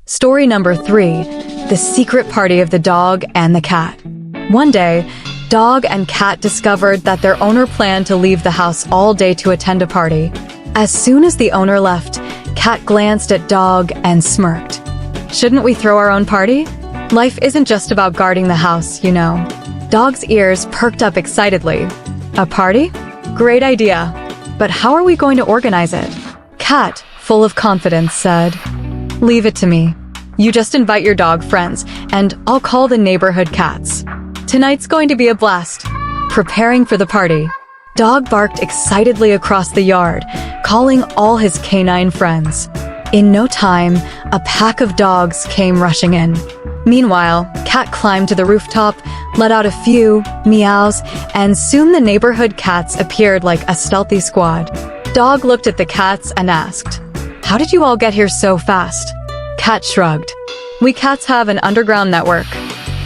Story number 3, the secret party of the dog and the cat. One day, dog and cat discovered that their owner planned to leave the house all day to attend a party. As soon as the owner left, cat glanced at dog and smirked. Shouldn't we throw our own party? Life isn't just about guarding the house, you know. Dog's ears perked up excitedly. A party? Great idea. But how are we going to organize it? Cat, full of confidence, said, "Leave it to me. You just invite your dog friends, and I'll call the neighborhood cats. Tonight's going to be a blast." Preparing for the party, Dog barked excitedly across the yard, calling all his canine friends. In no time, a pack of dogs came rushing in. Meanwhile, Cat climbed to the rooftop, let out a few meows, and soon the neighborhood cats appeared like a stealthy squad. Dog looked at the cats and asked, "How did you all get here so fast?" Cat shrugged. "We cats have an underground network.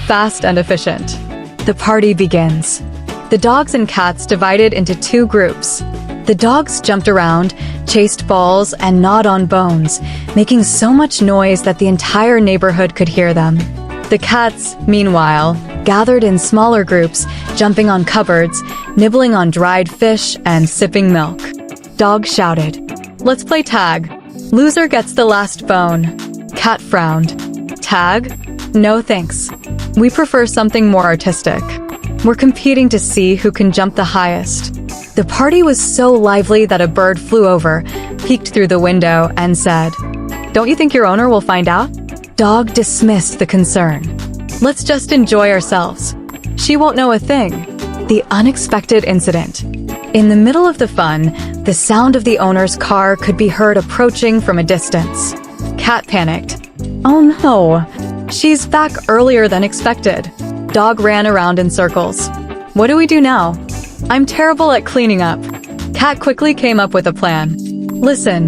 Fast and efficient." The party begins. The dogs and cats divided into 2 groups. The dogs jumped around, chased balls, and gnawed on bones, making so much noise that the entire neighborhood could hear them. The cats, meanwhile, gathered in smaller groups, jumping on cupboards, nibbling on dried fish, and sipping milk. Dog shouted, "Let's play tag. Loser gets the last bone." Cat frowned. "Tag? No thanks. We prefer something more artistic. We're competing to see who can jump the highest." The party was so lively that a bird flew over, peeked through the window, and said, "Don't you think your owner will find out?" Dog dismissed the concern. "Let's just enjoy ourselves. She won't know a thing." The unexpected incident. In the middle of the fun, the sound of the owner's car could be heard approaching from a distance. Cat panicked. "Oh no, she's back earlier than expected." Dog ran around in circles. "What do we do now? I'm terrible at cleaning up." Cat quickly came up with a plan. "Listen,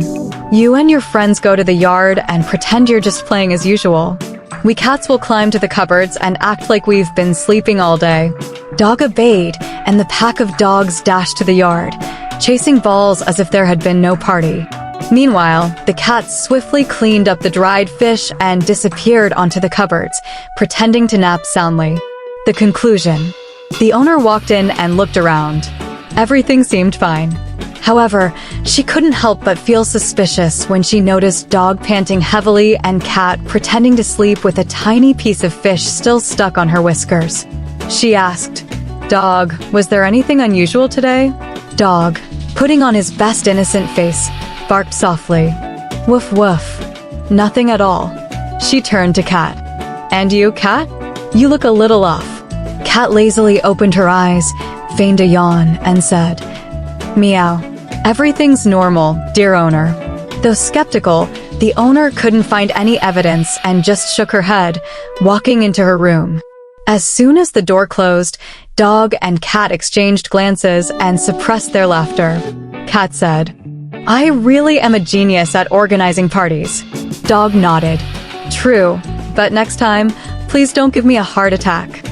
you and your friends go to the yard and pretend you're just playing as usual. We cats will climb to the cupboards and act like we've been sleeping all day." Dog obeyed, and the pack of dogs dashed to the yard, chasing balls as if there had been no party. Meanwhile, the cats swiftly cleaned up the dried fish and disappeared onto the cupboards, pretending to nap soundly. The conclusion. The owner walked in and looked around. Everything seemed fine. However, she couldn't help but feel suspicious when she noticed Dog panting heavily and Cat pretending to sleep with a tiny piece of fish still stuck on her whiskers. She asked, "Dog, was there anything unusual today?" Dog, putting on his best innocent face, barked softly. "Woof woof. Nothing at all." She turned to Cat. "And you, Cat? You look a little off." Cat lazily opened her eyes, feigned a yawn, and said, "Meow. Everything's normal, dear owner." Though skeptical, the owner couldn't find any evidence and just shook her head, walking into her room. As soon as the door closed, Dog and Cat exchanged glances and suppressed their laughter. Cat said, "I really am a genius at organizing parties." Dog nodded. "True, but next time, please don't give me a heart attack."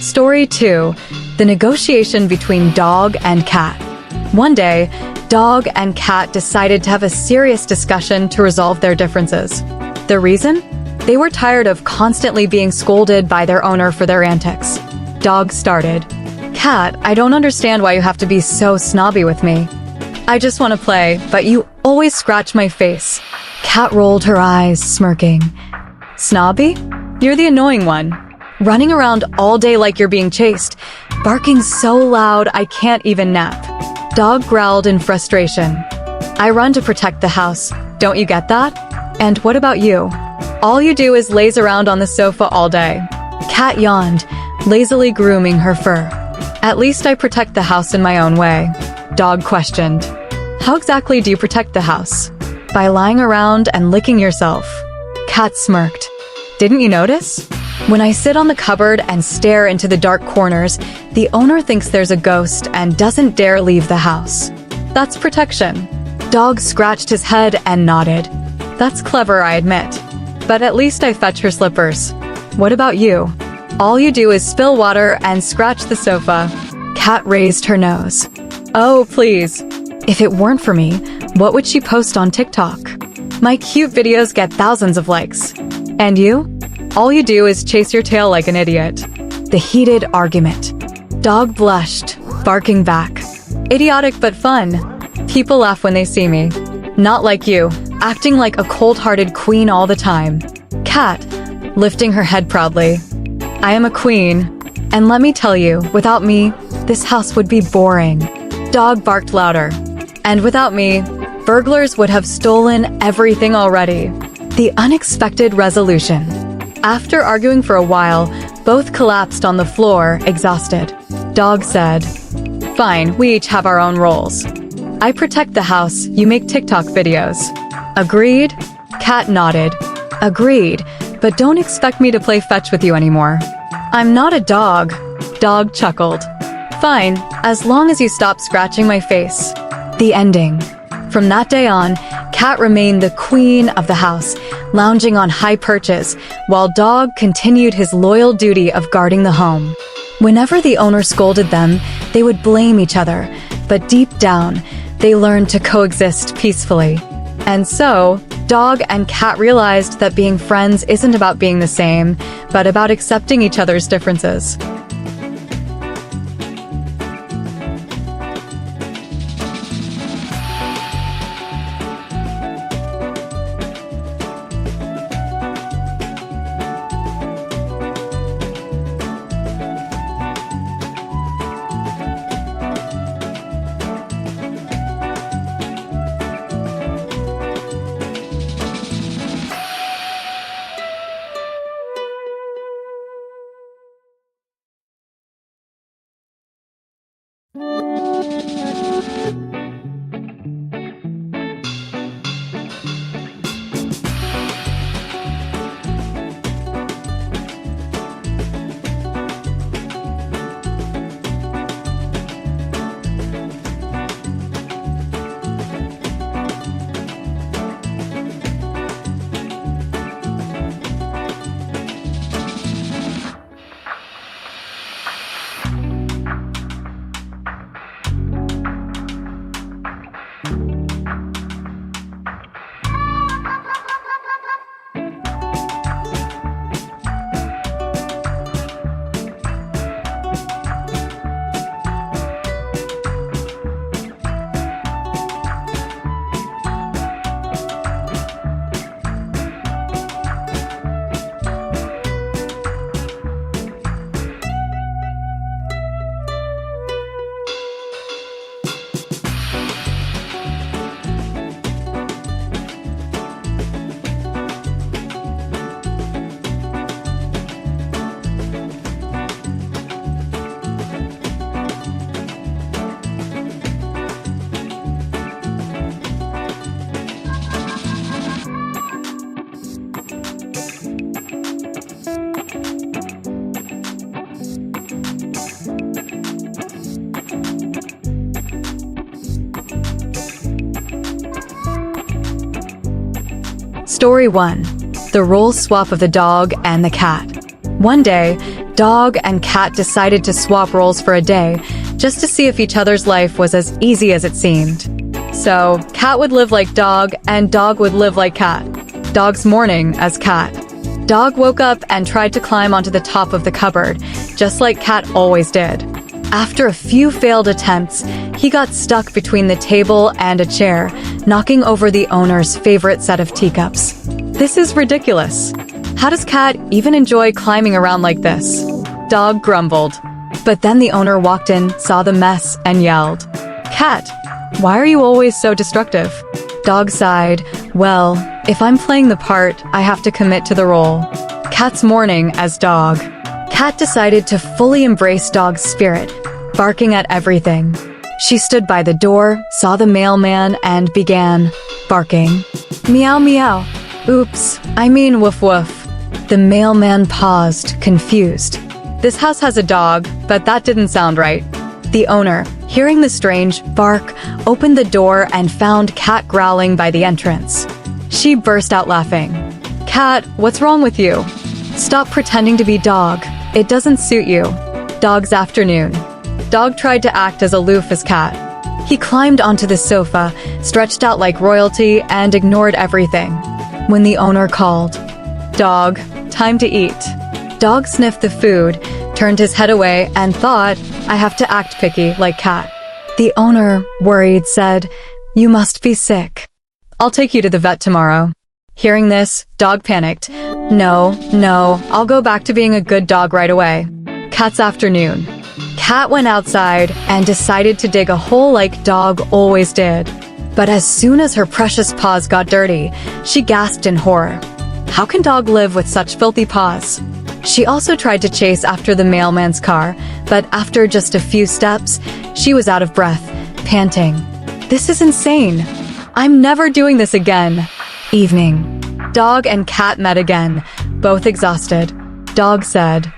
Story 2. The negotiation between dog and cat. One day, dog and cat decided to have a serious discussion to resolve their differences. The reason? They were tired of constantly being scolded by their owner for their antics. Dog started. "Cat, I don't understand why you have to be so snobby with me. I just want to play, but you always scratch my face." Cat rolled her eyes, smirking. "Snobby? You're the annoying one. Running around all day like you're being chased, barking so loud I can't even nap." Dog growled in frustration. "I run to protect the house. Don't you get that? And what about you? All you do is laze around on the sofa all day." Cat yawned, lazily grooming her fur. "At least I protect the house in my own way." Dog questioned. "How exactly do you protect the house? By lying around and licking yourself?" Cat smirked. "Didn't you notice? When I sit on the cupboard and stare into the dark corners, the owner thinks there's a ghost and doesn't dare leave the house. That's protection." Dog scratched his head and nodded. "That's clever, I admit. But at least I fetch her slippers. What about you? All you do is spill water and scratch the sofa." Cat raised her nose. "Oh, please. If it weren't for me, what would she post on TikTok? My cute videos get thousands of likes. And you? All you do is chase your tail like an idiot." The heated argument. Dog blushed, barking back. "Idiotic but fun. People laugh when they see me. Not like you, acting like a cold-hearted queen all the time." Cat, lifting her head proudly. "I am a queen. And let me tell you, without me, this house would be boring." Dog barked louder. "And without me, burglars would have stolen everything already." The unexpected resolution. After arguing for a while, both collapsed on the floor, exhausted. Dog said, "Fine, we each have our own roles. I protect the house, you make TikTok videos. Agreed?" Cat nodded. "Agreed, but don't expect me to play fetch with you anymore." "I'm not a dog." Dog chuckled. "Fine, as long as you stop scratching my face." The ending. From that day on, Cat remained the queen of the house, lounging on high perches, while Dog continued his loyal duty of guarding the home. Whenever the owner scolded them, they would blame each other, but deep down, they learned to coexist peacefully. And so, Dog and Cat realized that being friends isn't about being the same, but about accepting each other's differences. Story 1. the role swap of the dog and the cat. One day, dog and cat decided to swap roles for a day, just to see if each other's life was as easy as it seemed. So, cat would live like dog, and dog would live like cat. Dog's morning as cat. Dog woke up and tried to climb onto the top of the cupboard, just like cat always did. After a few failed attempts, he got stuck between the table and a chair, knocking over the owner's favorite set of teacups. This is ridiculous. How does cat even enjoy climbing around like this? Dog grumbled. But then the owner walked in, saw the mess, and yelled, "Cat, why are you always so destructive?" Dog sighed. Well, if I'm playing the part, I have to commit to the role. Cat's morning as dog. Cat decided to fully embrace dog's spirit, barking at everything. She stood by the door, saw the mailman, and began barking. Meow meow. Oops, I mean woof woof. The mailman paused, confused. This house has a dog, but that didn't sound right. The owner, hearing the strange bark, opened the door and found Cat growling by the entrance. She burst out laughing. Cat, what's wrong with you? Stop pretending to be dog. It doesn't suit you. Dog's afternoon. Dog tried to act as aloof as cat. He climbed onto the sofa, stretched out like royalty, and ignored everything. When the owner called, "Dog, time to eat." Dog sniffed the food, turned his head away, and thought, "I have to act picky like cat." The owner, worried, said, "You must be sick. I'll take you to the vet tomorrow." Hearing this, dog panicked. No, I'll go back to being a good dog right away." Cat's afternoon. Cat went outside and decided to dig a hole like dog always did. But as soon as her precious paws got dirty, she gasped in horror. How can dog live with such filthy paws? She also tried to chase after the mailman's car, but after just a few steps, she was out of breath, panting. This is insane. I'm never doing this again. Evening. Dog and cat met again, both exhausted. Dog said,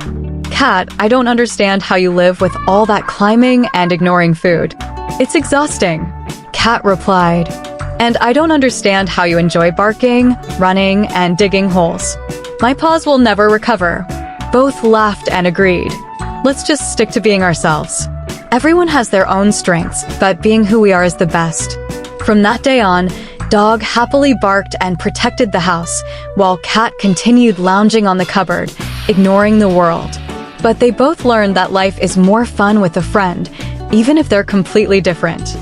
"Cat, I don't understand how you live with all that climbing and ignoring food. It's exhausting." Cat replied, "And I don't understand how you enjoy barking, running, and digging holes. My paws will never recover." Both laughed and agreed. Let's just stick to being ourselves. Everyone has their own strengths, but being who we are is the best. From that day on, Dog happily barked and protected the house, while Cat continued lounging on the cupboard, ignoring the world. But they both learned that life is more fun with a friend, even if they're completely different.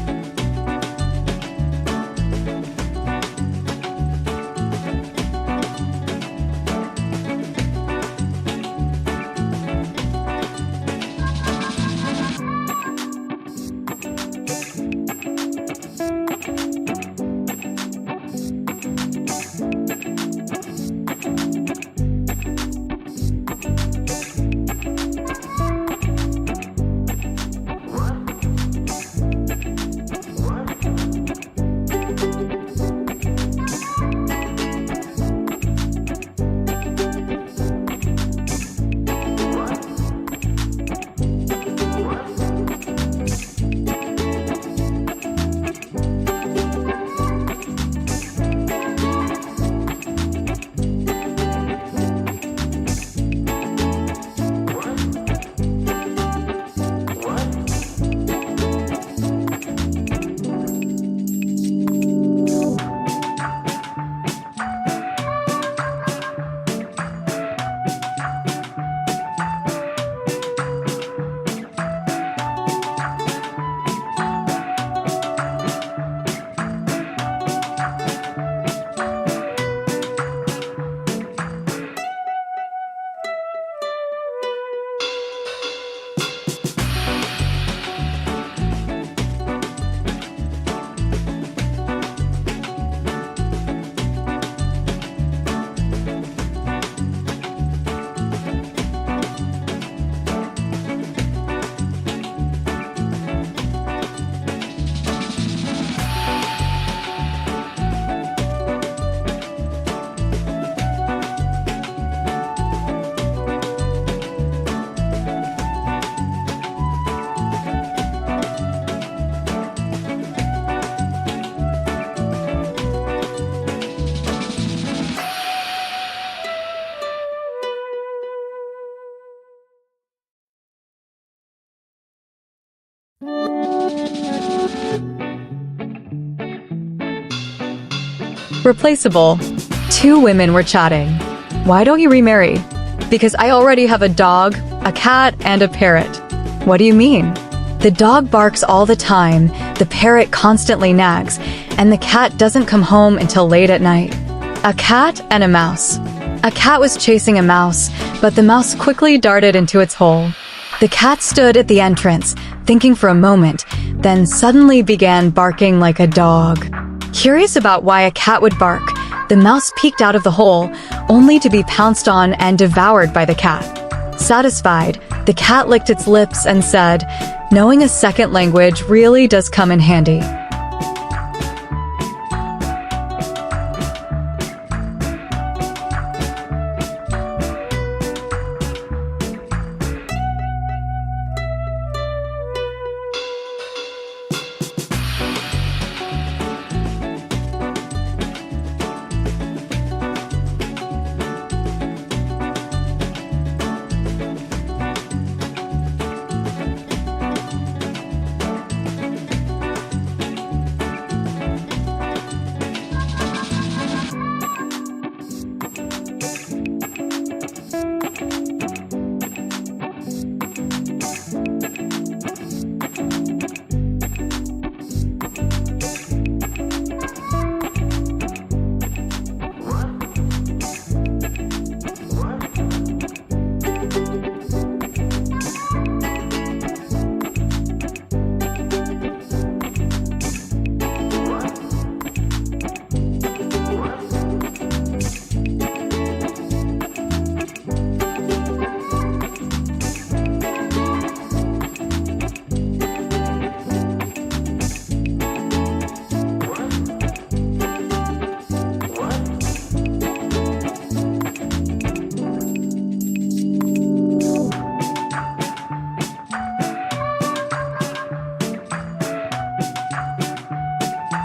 Replaceable. Two women were chatting. Why don't you remarry? Because I already have a dog, a cat, and a parrot. What do you mean? The dog barks all the time, the parrot constantly nags, and the cat doesn't come home until late at night. A cat and a mouse. A cat was chasing a mouse, but the mouse quickly darted into its hole. The cat stood at the entrance, thinking for a moment, then suddenly began barking like a dog. Curious about why a cat would bark, the mouse peeked out of the hole, only to be pounced on and devoured by the cat. Satisfied, the cat licked its lips and said, "Knowing a second language really does come in handy."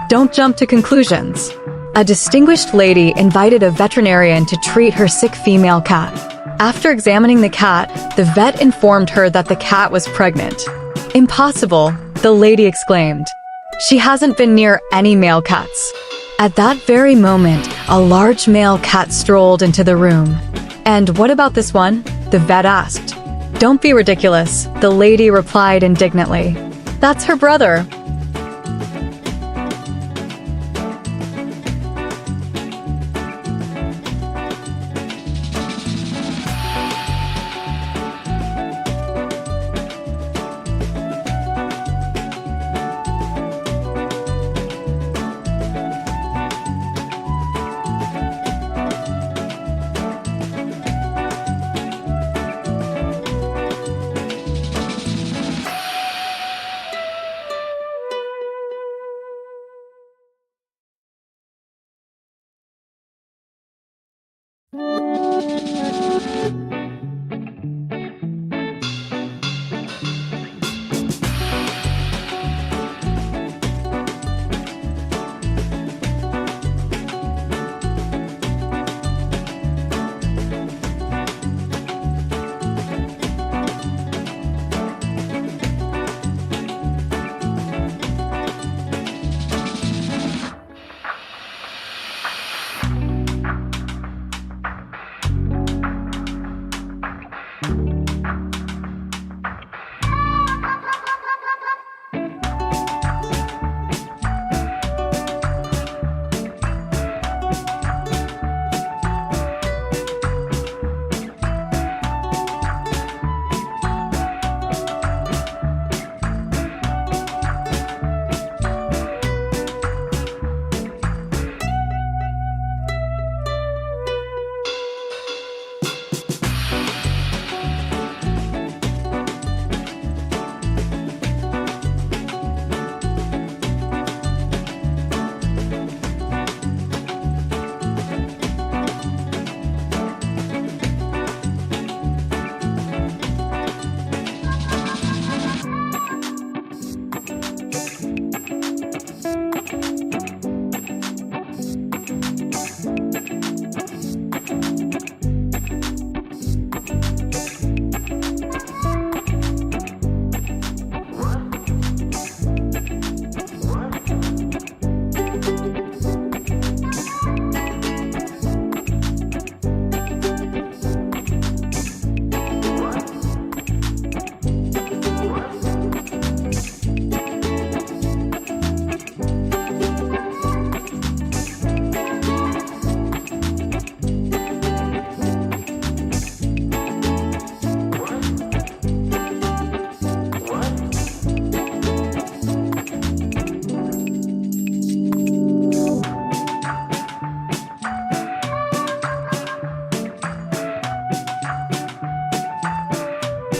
Don't jump to conclusions. A distinguished lady invited a veterinarian to treat her sick female cat. After examining the cat, the vet informed her that the cat was pregnant. "Impossible," the lady exclaimed. "She hasn't been near any male cats." At that very moment, a large male cat strolled into the room. "And what about this one?" the vet asked. "Don't be ridiculous," the lady replied indignantly. "That's her brother."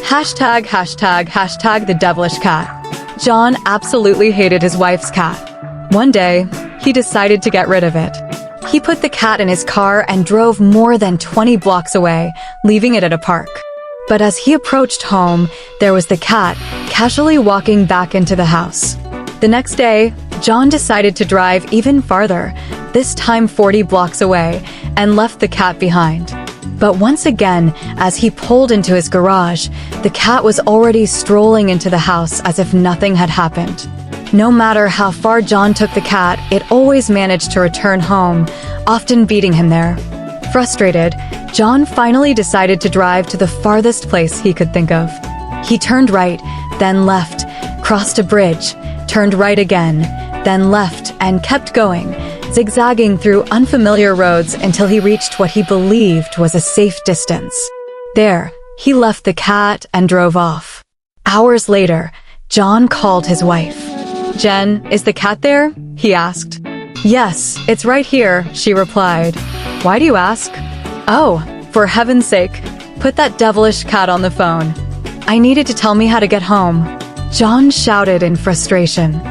#### the devilish cat. John absolutely hated his wife's cat. One day, he decided to get rid of it. He put the cat in his car and drove more than 20 blocks away, leaving it at a park. But as he approached home, there was the cat casually walking back into the house. The next day, John decided to drive even farther, this time 40 blocks away, and left the cat behind. But once again, as he pulled into his garage, the cat was already strolling into the house as if nothing had happened. No matter how far John took the cat, it always managed to return home, often beating him there. Frustrated, John finally decided to drive to the farthest place he could think of. He turned right, then left, crossed a bridge, turned right again, then left, and kept going, zigzagging through unfamiliar roads until he reached what he believed was a safe distance. There, he left the cat and drove off. Hours later, John called his wife. "Jen, is the cat there?" he asked. "Yes, it's right here," she replied. "Why do you ask?" "Oh, for heaven's sake, put that devilish cat on the phone. I needed to tell me how to get home," John shouted in frustration.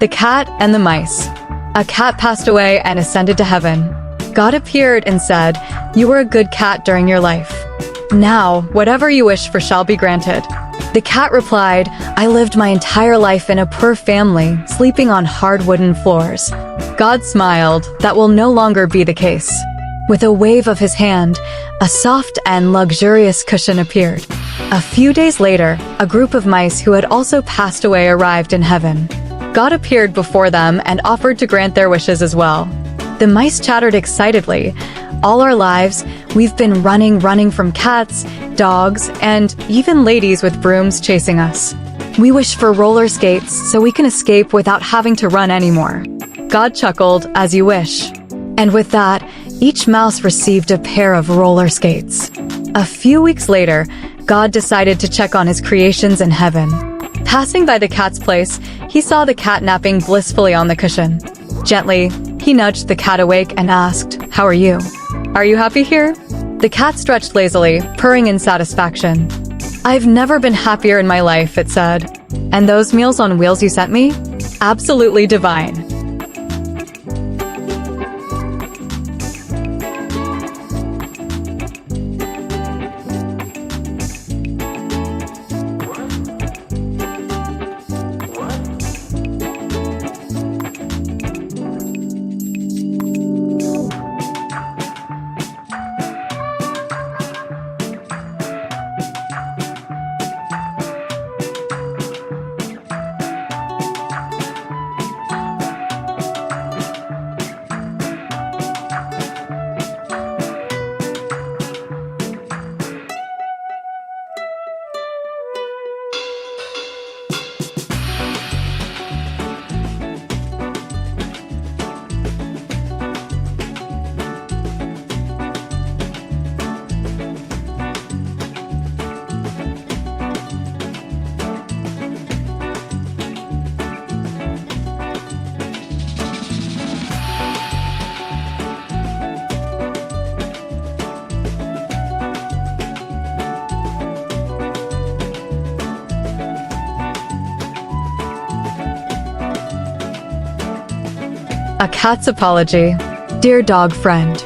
The Cat and the Mice. A cat passed away and ascended to heaven. God appeared and said, "You were a good cat during your life. Now, whatever you wish for shall be granted." The cat replied, "I lived my entire life in a poor family, sleeping on hard wooden floors." God smiled, "That will no longer be the case." With a wave of his hand, a soft and luxurious cushion appeared. A few days later, a group of mice who had also passed away arrived in heaven. God appeared before them and offered to grant their wishes as well. The mice chattered excitedly. "All our lives, we've been running from cats, dogs, and even ladies with brooms chasing us. We wish for roller skates so we can escape without having to run anymore." God chuckled, "As you wish." And with that, each mouse received a pair of roller skates. A few weeks later, God decided to check on his creations in heaven. Passing by the cat's place, he saw the cat napping blissfully on the cushion. Gently, he nudged the cat awake and asked, "How are you? Are you happy here?" The cat stretched lazily, purring in satisfaction. "I've never been happier in my life," it said. "And those Meals on Wheels you sent me? Absolutely divine." A cat's apology. Dear dog friend,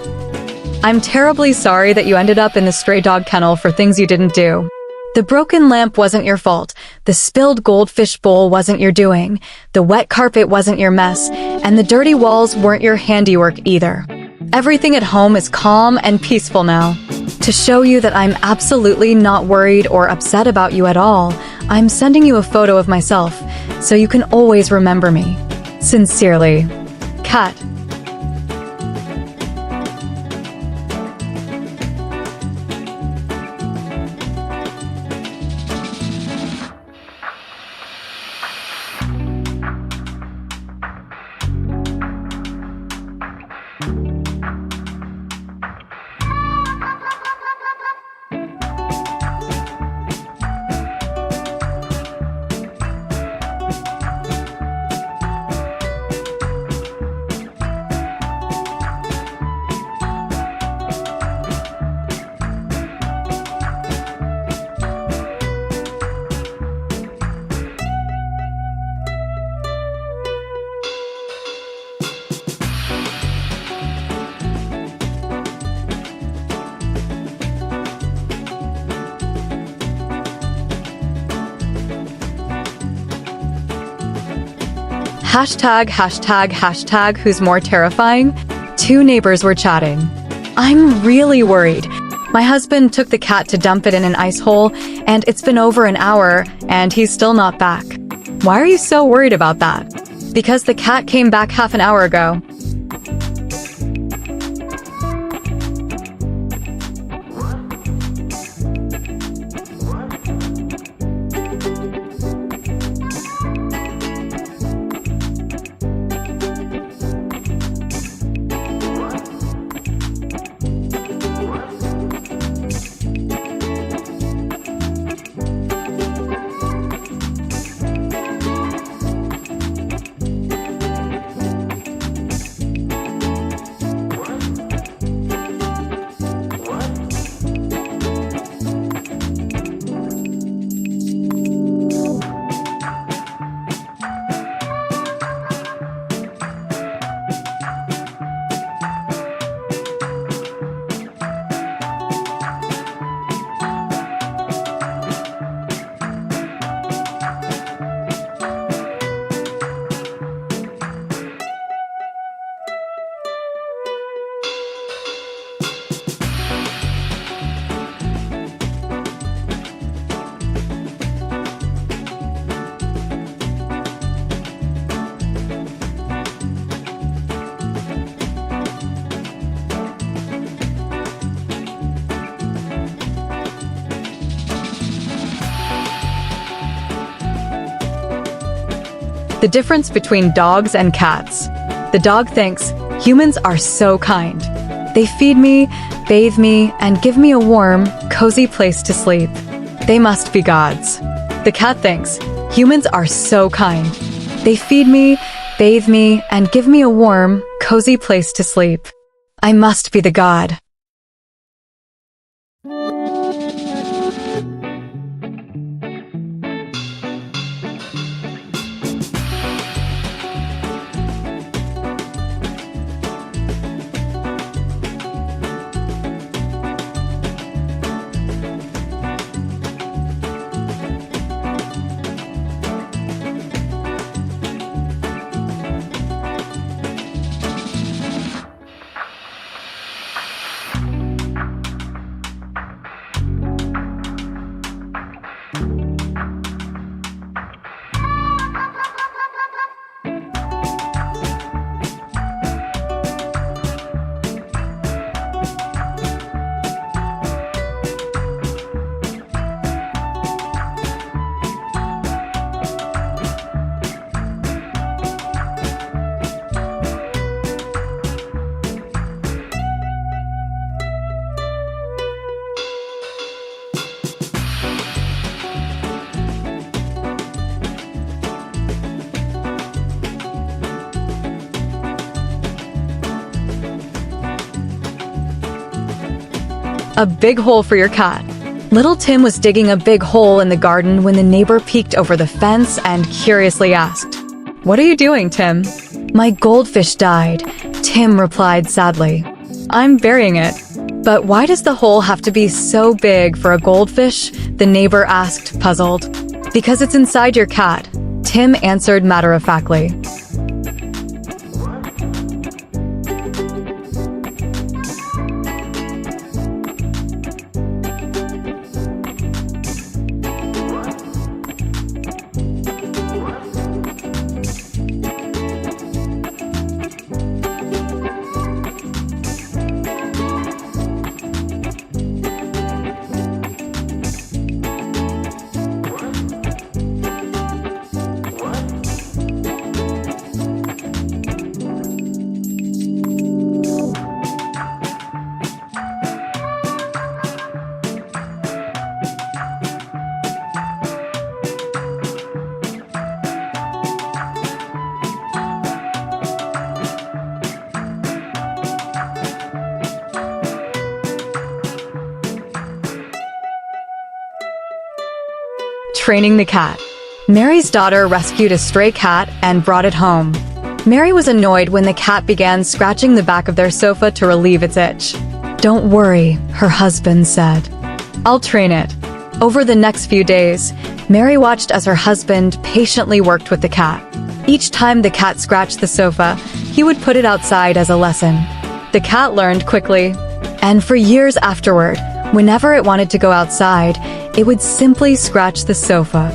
I'm terribly sorry that you ended up in the stray dog kennel for things you didn't do. The broken lamp wasn't your fault, the spilled goldfish bowl wasn't your doing, the wet carpet wasn't your mess, and the dirty walls weren't your handiwork either. Everything at home is calm and peaceful now. To show you that I'm absolutely not worried or upset about you at all, I'm sending you a photo of myself, so you can always remember me. Sincerely, Cat. ##### who's more terrifying? Two neighbors were chatting. I'm really worried. My husband took the cat to dump it in an ice hole, and it's been over an hour, and he's still not back. Why are you so worried about that? Because the cat came back half an hour ago. The difference between dogs and cats. The dog thinks, humans are so kind. They feed me, bathe me, and give me a warm, cozy place to sleep. They must be gods. The cat thinks, humans are so kind. They feed me, bathe me, and give me a warm, cozy place to sleep. I must be the god. A big hole for your cat. Little Tim was digging a big hole in the garden when the neighbor peeked over the fence and curiously asked, "What are you doing, Tim?" "My goldfish died," Tim replied sadly. "I'm burying it." "But why does the hole have to be so big for a goldfish?" the neighbor asked, puzzled. "Because it's inside your cat," Tim answered matter-of-factly. Training the cat. Mary's daughter rescued a stray cat and brought it home. Mary was annoyed when the cat began scratching the back of their sofa to relieve its itch. "Don't worry," her husband said. "I'll train it." Over the next few days, Mary watched as her husband patiently worked with the cat. Each time the cat scratched the sofa, he would put it outside as a lesson. The cat learned quickly, and for years afterward, whenever it wanted to go outside, it would simply scratch the sofa.